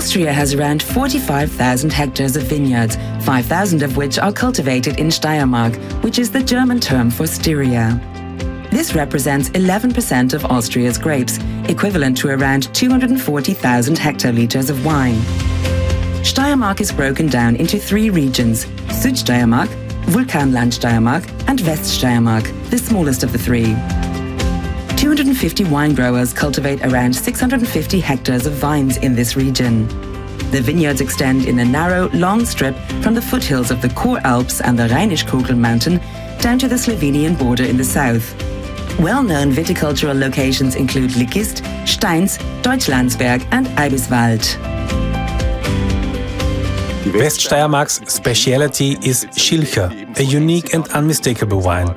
Austria has around 45,000 hectares of vineyards, 5,000 of which are cultivated in Steiermark, which is the German term for Styria. This represents 11% of Austria's grapes, equivalent to around 240,000 hectoliters of wine. Steiermark is broken down into 3 regions: Südsteiermark, Vulkanland Steiermark and Weststeiermark, the smallest of the 3. 250 wine growers cultivate around 650 hectares of vines in this region. The vineyards extend in a narrow, long strip from the foothills of the Chor Alps and the Rheinischkogel mountain down to the Slovenian border in the south. Well-known viticultural locations include Ligist, Steins, Deutschlandsberg and Eibiswald. Weststeiermark's speciality is Schilcher, a unique and unmistakable wine.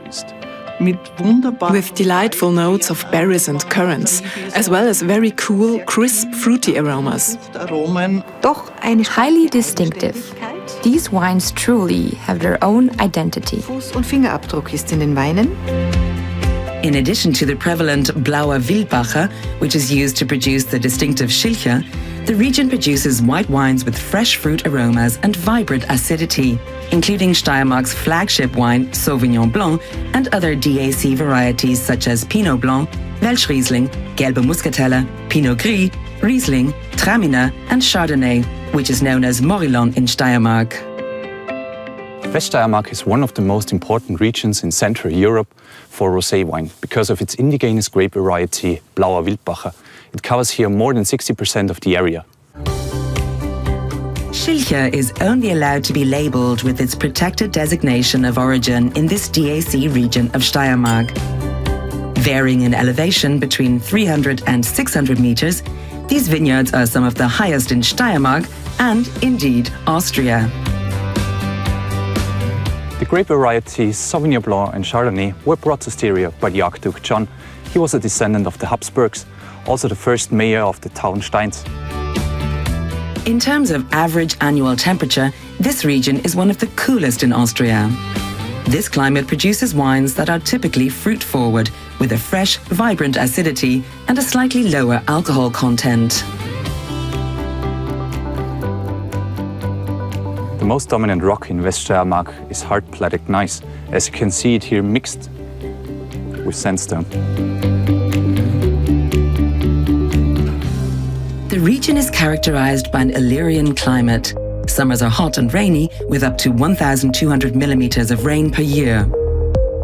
With delightful notes of berries and currants, as well as very cool, crisp, fruity aromas. Highly distinctive. These wines truly have their own identity. Fuß- und Fingerabdruck ist in den Weinen. In addition to the prevalent Blauer Wildbacher, which is used to produce the distinctive Schilcher, the region produces white wines with fresh fruit aromas and vibrant acidity, including Steiermark's flagship wine, Sauvignon Blanc, and other DAC varieties such as Pinot Blanc, Welschriesling, Gelbe Muscatella, Pinot Gris, Riesling, Traminer, and Chardonnay, which is known as Morillon in Steiermark. Weststeiermark is one of the most important regions in Central Europe for rosé wine because of its indigenous grape variety, Blauer Wildbacher. It covers here more than 60% of the area. Schilcher is only allowed to be labelled with its protected designation of origin in this DAC region of Steiermark. Varying in elevation between 300 and 600 meters, these vineyards are some of the highest in Steiermark and, indeed, Austria. The grape varieties Sauvignon Blanc and Chardonnay were brought to Styria by the Archduke John. He was a descendant of the Habsburgs, also the first mayor of the town Steins. In terms of average annual temperature, this region is one of the coolest in Austria. This climate produces wines that are typically fruit-forward, with a fresh, vibrant acidity and a slightly lower alcohol content. The most dominant rock in Weststeiermark is hard pelagic gneiss, as you can see it here mixed with sandstone. The region is characterized by an Illyrian climate. Summers are hot and rainy, with up to 1,200 millimeters of rain per year.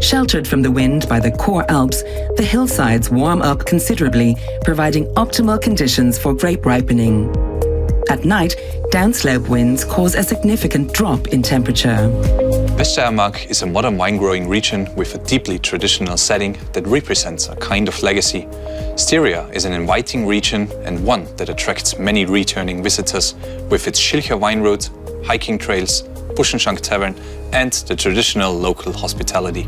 Sheltered from the wind by the Chor Alps, the hillsides warm up considerably, providing optimal conditions for grape ripening. At night, downslope winds cause a significant drop in temperature. Weststeiermark is a modern wine-growing region with a deeply traditional setting that represents a kind of legacy. Styria is an inviting region and one that attracts many returning visitors with its Schilcher wine route, hiking trails, Buschenschank Tavern and the traditional local hospitality.